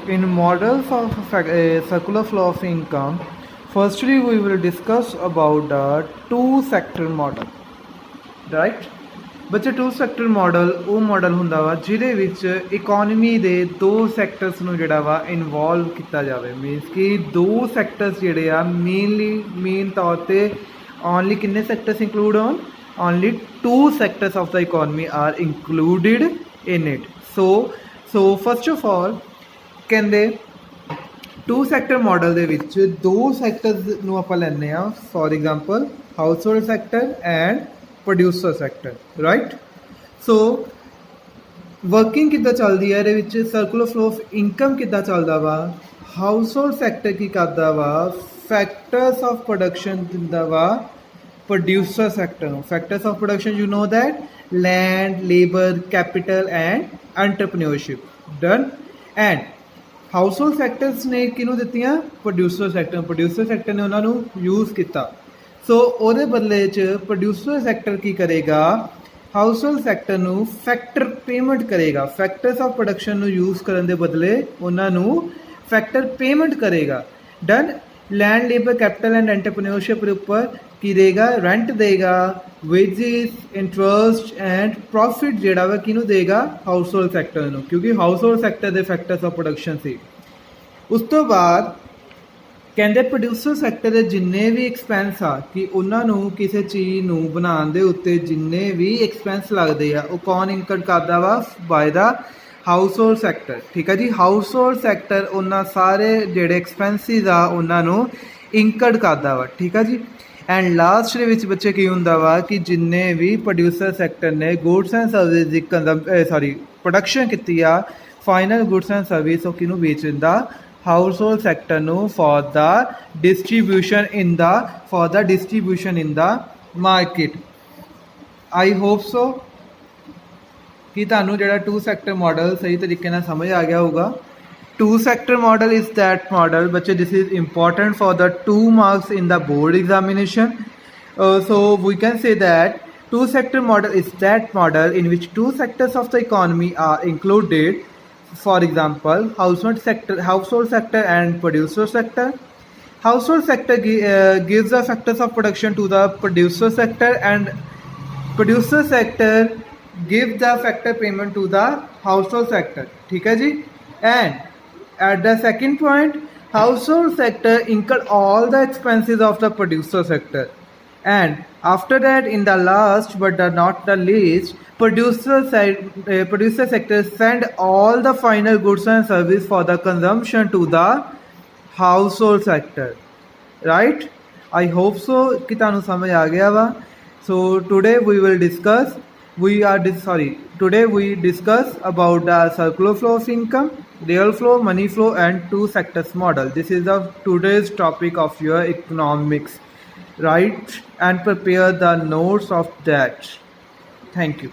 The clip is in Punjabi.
In models of a circular flow of income, firstly we will discuss about the two-sector model, right? ਬੱਚੇ ਟੂ ਸੈਕਟਰ ਮਾਡਲ ਉਹ ਮਾਡਲ ਹੁੰਦਾ ਵਾ ਜਿਹਦੇ ਵਿੱਚ ਇਕੋਨਮੀ ਦੇ ਦੋ ਸੈਕਟਰਸ ਨੂੰ ਜਿਹੜਾ ਵਾ ਇਨਵੋਲਵ ਕੀਤਾ ਜਾਵੇ। ਮੀਨਸ ਕਿ ਦੋ ਸੈਕਟਰਸ ਜਿਹੜੇ ਆ ਮੇਨ ਤੌਰ 'ਤੇ ਓਨਲੀ ਕਿੰਨੇ ਸੈਕਟਰਸ ਇੰਕਲੂਡ ਹੋਣ, only two sectors of the economy are included in it. So first of all ਕਹਿੰਦੇ ਟੂ ਸੈਕਟਰ ਮਾਡਲ ਦੇ ਵਿੱਚ ਦੋ ਸੈਕਟਰਸ ਨੂੰ ਆਪਾਂ ਲੈਂਦੇ ਹਾਂ। For example house hold sector and producer sector, right. So working ਕਿੱਦਾਂ ਚੱਲਦੀ ਹੈ ਇਹਦੇ ਵਿੱਚ, ਸਰਕੂਲਰ ਫਲੋ ਆਫ ਇਨਕਮ ਕਿੱਦਾਂ ਚੱਲਦਾ ਵਾ। ਹਾਊਸ ਹੋਲਡ ਸੈਕਟਰ ਕੀ ਕਰਦਾ ਵਾ, ਫੈਕਟਰਸ ਆਫ ਪ੍ਰੋਡਕਸ਼ਨ ਦਿੰਦਾ ਵਾ ਪ੍ਰੋਡਿਊਸਰ ਸੈਕਟਰ ਨੂੰ। Factors of production you know that land, labour, capital and entrepreneurship. Done. And house hold sectors ਨੇ ਕਿਹਨੂੰ ਦਿੱਤੀਆਂ, ਪ੍ਰੋਡਿਊਸਰ ਸੈਕਟਰ। ਪ੍ਰੋਡਿਊਸਰ ਸੈਕਟਰ ਨੇ ਉਹਨਾਂ ਨੂੰ ਯੂਜ਼ ਕੀਤਾ। ਸੋ ਉਹਦੇ ਬਦਲੇ 'ਚ ਪ੍ਰੋਡਿਊਸਰ ਸੈਕਟਰ ਕੀ ਕਰੇਗਾ, ਹਾਊਸ ਹੋਲਡ ਸੈਕਟਰ ਨੂੰ ਫੈਕਟਰ ਪੇਮੈਂਟ ਕਰੇਗਾ। ਫੈਕਟਰਸ ਆਫ ਪ੍ਰੋਡਕਸ਼ਨ ਨੂੰ ਯੂਜ਼ ਕਰਨ ਦੇ ਬਦਲੇ ਉਹਨਾਂ ਨੂੰ ਫੈਕਟਰ ਪੇਮੈਂਟ ਕਰੇਗਾ। Done. Land, labour, capital and entrepreneurship ਦੇ ਉੱਪਰ ਕੀ ਦੇਗਾ, ਰੈਂਟ ਦੇਗਾ, ਵੇਜਿਸ, ਇੰਟਰਸਟ ਐਂਡ ਪ੍ਰੋਫਿਟ ਜਿਹੜਾ ਵਾ ਕਿਹਨੂੰ ਦੇਗਾ, ਹਾਊਸ ਹੋਲਡ ਸੈਕਟਰ ਨੂੰ, ਕਿਉਂਕਿ ਹਾਊਸ ਹੋਲਡ ਸੈਕਟਰ ਦੇ ਫੈਕਟਰਸ ਆਫ ਪ੍ਰੋਡਕਸ਼ਨ ਸੀ। ਉਸ ਤੋਂ ਬਾਅਦ ਕਹਿੰਦੇ ਪ੍ਰੋਡਿਊਸਰ ਸੈਕਟਰ ਦੇ ਜਿੰਨੇ ਵੀ ਐਕਸਪੈਂਸ ਆ ਕਿ ਉਹਨਾਂ ਨੂੰ ਕਿਸੇ ਚੀਜ਼ ਨੂੰ ਬਣਾਉਣ ਦੇ ਉੱਤੇ ਜਿੰਨੇ ਵੀ ਐਕਸਪੈਂਸ ਲੱਗਦੇ ਆ ਉਹ ਕੌਣ ਇਨਕਰ ਕਰਦਾ ਵਾ, ਬਾਏ ਦਾ ਹਾਊਸ ਹੋਲਡ ਸੈਕਟਰ। ਠੀਕ ਹੈ ਜੀ। ਹਾਊਸ ਹੋਲਡ ਸੈਕਟਰ ਉਹਨਾਂ ਸਾਰੇ ਜਿਹੜੇ ਐਕਸਪੈਂਸਿਸ ਆ ਉਹਨਾਂ ਨੂੰ ਇਨਕਰ ਕਰਦਾ ਵਾ। ਠੀਕ ਹੈ ਜੀ। ਐਂਡ ਲਾਸਟ ਦੇ ਵਿੱਚ ਬੱਚੇ ਕੀ ਹੁੰਦਾ ਵਾ ਕਿ ਜਿੰਨੇ ਵੀ ਪ੍ਰੋਡਿਊਸਰ ਸੈਕਟਰ ਨੇ goods and service the production ਕੀਤੀ ਆ, ਫਾਈਨਲ ਗੁੱਡਸ ਐਂਡ ਸਰਵਿਸ ਉਹ ਕਿਹਨੂੰ ਵੇਚ ਦਿੰਦਾ, ਹਾਊਸ ਹੋਲਡ ਸੈਕਟਰ ਨੂੰ for the distribution in the market. I hope so ਕਿ ਤੁਹਾਨੂੰ ਜਿਹੜਾ ਟੂ ਸੈਕਟਰ ਮਾਡਲ ਸਹੀ ਤਰੀਕੇ ਨਾਲ ਸਮਝ ਆ ਗਿਆ ਹੋਊਗਾ। Two sector model is that model, but this is important for the 2 marks in the board examination. So we can say that two sector model is that model in which two sectors of the economy are included. For example, household sector and producer sector. Household sector gives the factors of production to the producer sector, and producer sector gives the factor payment to the household sector. ठीक है जी। And at the second point, household sector incur all the expenses of the producer sector, and after that, in the last but not the least, producer sector send all the final goods and service for the consumption to the household sector, right? I hope so कि तानु समझ आ गया वा। So today we discuss about the circular flow of income, real flow, money flow and two sectors model. This is the today's topic of your economics. Write and prepare the notes of that. Thank you.